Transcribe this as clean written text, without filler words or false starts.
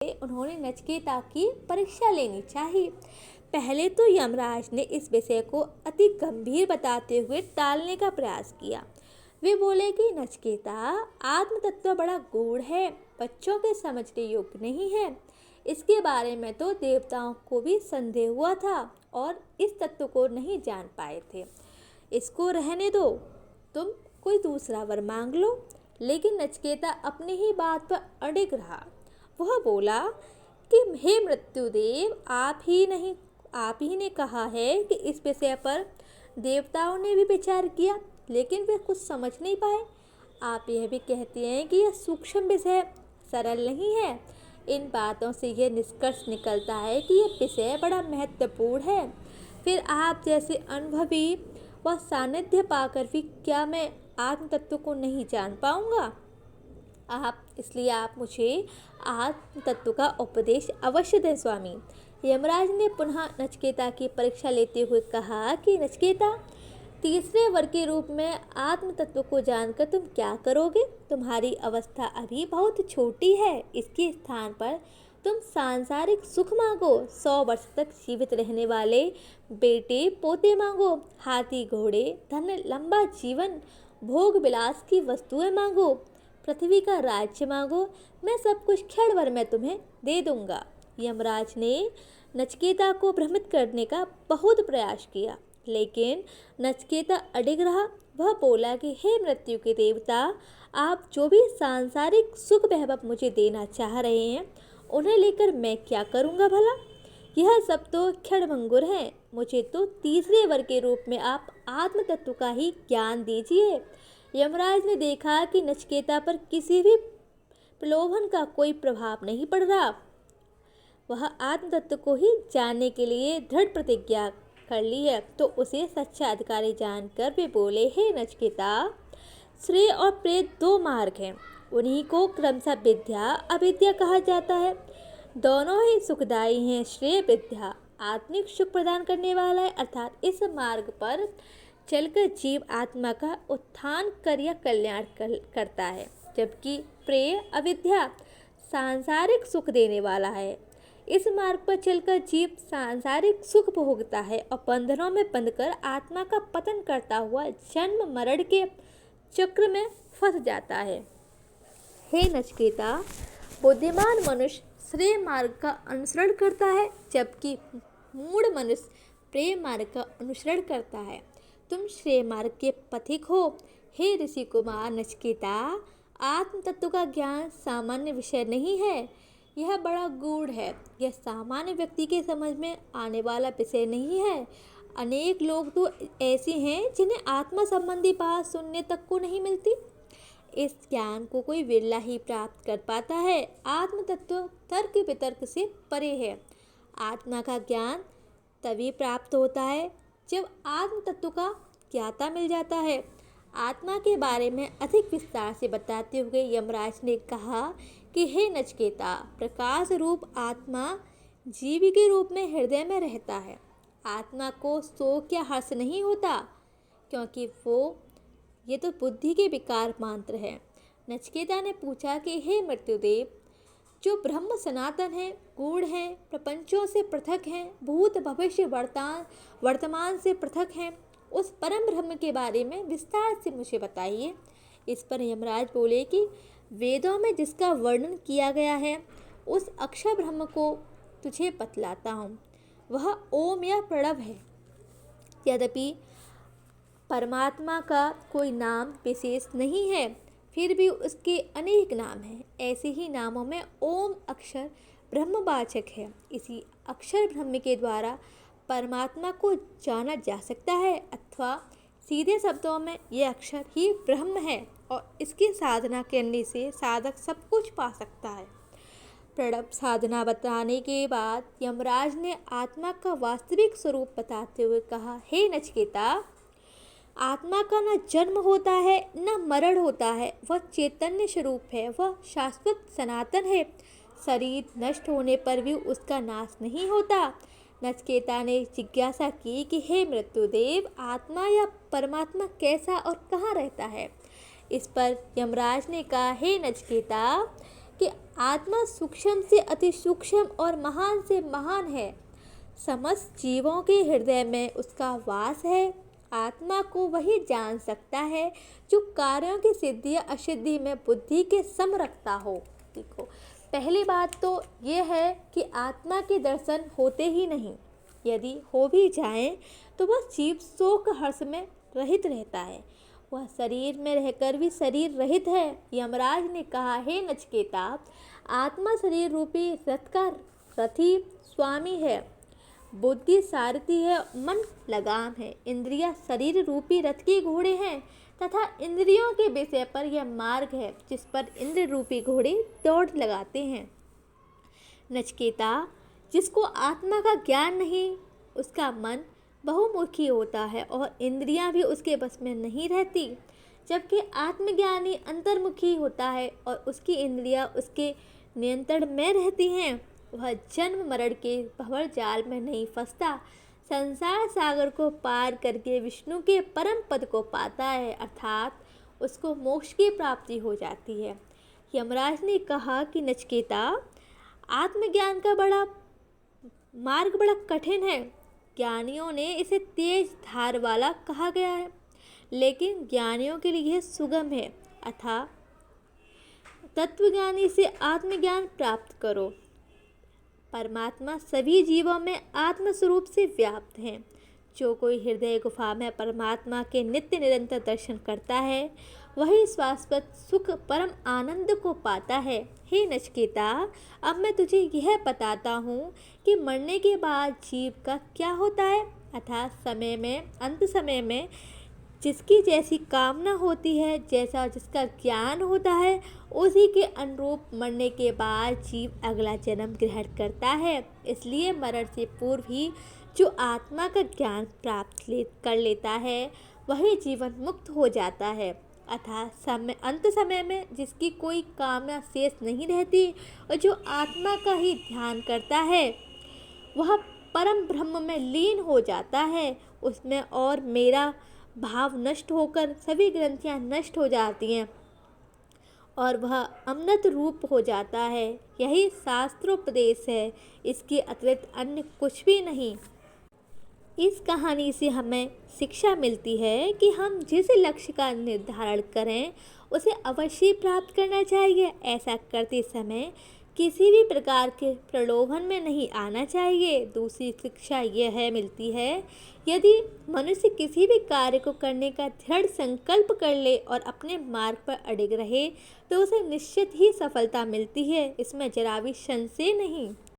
उन्होंने नचिकेता की परीक्षा लेनी चाहिए। पहले तो यमराज ने इस विषय को अति गंभीर बताते हुए टालने का प्रयास किया। वे बोले कि नचिकेता, आत्म तत्व बड़ा गूढ़ है, बच्चों के समझने योग्य नहीं है। इसके बारे में तो देवताओं को भी संदेह हुआ था और इस तत्व को नहीं जान पाए थे। इसको रहने दो, तुम कोई दूसरा वर मांग लो। लेकिन नचिकेता अपनी ही बात पर अड़िग रहा। वह बोला कि हे मृत्युदेव, आप ही ने कहा है कि इस विषय पर देवताओं ने भी विचार किया, लेकिन वे कुछ समझ नहीं पाए। आप यह भी कहते हैं कि यह सूक्ष्म विषय सरल नहीं है। इन बातों से यह निष्कर्ष निकलता है कि यह विषय बड़ा महत्वपूर्ण है। फिर आप जैसे अनुभवी व सानिध्य पाकर भी क्या मैं आत्म तत्व को नहीं जान पाऊंगा? इसलिए आप मुझे आत्म तत्व का उपदेश अवश्य दें स्वामी। यमराज ने पुनः नचिकेता की परीक्षा लेते हुए कहा कि नचिकेता, तीसरे वर के रूप में आत्म तत्व को जानकर तुम क्या करोगे? तुम्हारी अवस्था अभी बहुत छोटी है। इसके स्थान पर तुम सांसारिक सुख मांगो, 100 वर्ष तक जीवित रहने वाले बेटे पोते मांगो, हाथी घोड़े, धन, लंबा जीवन, भोग विलास की वस्तुएं मांगो, पृथ्वी का राज्य मांगो। मैं सब कुछ क्षण भर में तुम्हें दे दूंगा। यमराज ने नचिकेता को भ्रमित करने का बहुत प्रयास किया, लेकिन नचिकेता अडिग रहा। वह बोला कि हे मृत्यु के देवता, आप जो भी सांसारिक सुख वैभव मुझे देना चाह रहे हैं, उन्हें लेकर मैं क्या करूंगा भला? यह सब तो क्षणभंगुर है। मुझे तो तीसरे वर के रूप में आप आत्म तत्व का ही ज्ञान दीजिए। यमराज ने देखा कि नचिकेता पर किसी भी प्रलोभन का कोई प्रभाव नहीं पड़ रहा। वह आत्म तत्व को ही जानने के लिए दृढ़ प्रतिज्ञा कर ली है, तो उसे सच्चा अधिकारी जानकर वे बोले, हे नचिकेता, श्रेय और प्रेय 2 मार्ग हैं। उन्हीं को क्रमशः विद्या अविद्या कहा जाता है। दोनों ही सुखदायी हैं। श्रेय विद्या आत्मिक सुख प्रदान करने वाला है, अर्थात इस मार्ग पर चलकर जीव आत्मा का उत्थान कर या कल्याण करता है, जबकि प्रेय अविद्या सांसारिक सुख देने वाला है। इस मार्ग पर चलकर जीव सांसारिक सुख भोगता है और बंधनों में बंधकर आत्मा का पतन करता हुआ जन्म मरण के चक्र में फंस जाता है। हे नचिकेता, बुद्धिमान मनुष्य श्रेय मार्ग का अनुसरण करता है, जबकि मूढ़ मनुष्य प्रेय मार्ग का अनुसरण करता है। तुम श्रेय मार्ग के पथिक हो। हे ऋषि कुमार नचिकेता, आत्म तत्व का ज्ञान सामान्य विषय नहीं है। यह बड़ा गूढ़ है। यह सामान्य व्यक्ति के समझ में आने वाला विषय नहीं है। अनेक लोग तो ऐसे हैं जिन्हें आत्मा संबंधी बात सुनने तक को नहीं मिलती। इस ज्ञान को कोई विरला ही प्राप्त कर पाता है। आत्म तत्व तर्क वितर्क से परे है। आत्मा का ज्ञान तभी प्राप्त होता है जब आत्म तत्व का ज्ञाता मिल जाता है। आत्मा के बारे में अधिक विस्तार से बताते हुए यमराज ने कहा कि हे नचिकेता, प्रकाश रूप आत्मा जीव के रूप में हृदय में रहता है। आत्मा को शोक या हर्ष नहीं होता, क्योंकि ये तो बुद्धि के विकार मात्र है। नचिकेता ने पूछा कि हे मृत्युदेव, जो ब्रह्म सनातन है, गूढ़ है, प्रपंचों से पृथक हैं, भूत भविष्य वर्तमान से पृथक हैं, उस परम ब्रह्म के बारे में विस्तार से मुझे बताइए। इस पर यमराज बोले कि वेदों में जिसका वर्णन किया गया है, उस अक्षर ब्रह्म को तुझे बतलाता हूँ। वह ओम या प्रणव है। यद्यपि परमात्मा का कोई नाम विशेष नहीं है, फिर भी उसके अनेक नाम हैं। ऐसे ही नामों में ओम अक्षर ब्रह्मवाचक है। इसी अक्षर ब्रह्म के द्वारा परमात्मा को जाना जा सकता है, अथवा सीधे शब्दों में यह अक्षर ही ब्रह्म है और इसकी साधना करने से साधक सब कुछ पा सकता है। प्रणव साधना बताने के बाद यमराज ने आत्मा का वास्तविक स्वरूप बताते हुए कहा, हे नचिकेता, आत्मा का न जन्म होता है न मरण होता है। वह चैतन्य स्वरूप है। वह शाश्वत सनातन है। शरीर नष्ट होने पर भी उसका नाश नहीं होता। नचिकेता ने जिज्ञासा की कि हे मृत्युदेव, आत्मा या परमात्मा कैसा और कहाँ रहता है? इस पर यमराज ने कहा, हे नचिकेता, कि आत्मा सूक्ष्म से अति सूक्ष्म और महान से महान है। समस्त जीवों के हृदय में उसका वास है। आत्मा को वही जान सकता है जो कार्यों की सिद्धि या असिद्धि में बुद्धि के सम रखता हो। देखो, पहली बात तो ये है कि आत्मा के दर्शन होते ही नहीं। यदि हो भी जाएं तो वह जीव शोक हर्ष में रहित रहता है। वह शरीर में रहकर भी शरीर रहित है। यमराज ने कहा, हे नचिकेता, आत्मा शरीर रूपी रथ का रथी स्वामी है, बुद्धि सारथी है, मन लगाम है, इंद्रियां शरीर रूपी रथ के घोड़े हैं तथा इंद्रियों के विषय पर यह मार्ग है जिस पर इंद्र रूपी घोड़े दौड़ लगाते हैं। नचिकेता, जिसको आत्मा का ज्ञान नहीं, उसका मन बहुमुखी होता है और इंद्रियां भी उसके बस में नहीं रहती, जबकि आत्मज्ञानी अंतर्मुखी होता है और उसकी इंद्रियां उसके नियंत्रण में रहती हैं। वह जन्म मरण के भंवर जाल में नहीं फंसता, संसार सागर को पार करके विष्णु के परम पद को पाता है, अर्थात उसको मोक्ष की प्राप्ति हो जाती है। यमराज ने कहा कि नचिकेता, आत्मज्ञान का मार्ग बड़ा कठिन है। ज्ञानियों ने इसे तेज धार वाला कहा गया है, लेकिन ज्ञानियों के लिए यह सुगम है। अतः तत्वज्ञानी से आत्मज्ञान प्राप्त करो। परमात्मा सभी जीवों में आत्मस्वरूप से व्याप्त हैं। जो कोई हृदय गुफा में परमात्मा के नित्य निरंतर दर्शन करता है, वही शाश्वत सुख परम आनंद को पाता है। हे नचिकेता, अब मैं तुझे यह बताता हूँ कि मरने के बाद जीव का क्या होता है, अर्थात अंत समय में जिसकी जैसी कामना होती है, जैसा जिसका ज्ञान होता है, उसी के अनुरूप मरने के बाद जीव अगला जन्म ग्रहण करता है। इसलिए मरण से पूर्व ही जो आत्मा का ज्ञान प्राप्त कर लेता है, वही जीवन मुक्त हो जाता है। अर्थात अंत समय में जिसकी कोई कामना शेष नहीं रहती और जो आत्मा का ही ध्यान करता है, वह परम ब्रह्म में लीन हो जाता है। उसमें और मेरा भाव नष्ट होकर सभी ग्रंथियां नष्ट हो जाती हैं और वह अमृत रूप हो जाता है। यही शास्त्रोपदेश है, इसके अतिरिक्त अन्य कुछ भी नहीं। इस कहानी से हमें शिक्षा मिलती है कि हम जिस लक्ष्य का निर्धारण करें उसे अवश्य प्राप्त करना चाहिए। ऐसा करते समय किसी भी प्रकार के प्रलोभन में नहीं आना चाहिए। दूसरी शिक्षा यह मिलती है, यदि मनुष्य किसी भी कार्य को करने का दृढ़ संकल्प कर ले और अपने मार्ग पर अडिग रहे तो उसे निश्चित ही सफलता मिलती है, इसमें जरा भी संशय नहीं।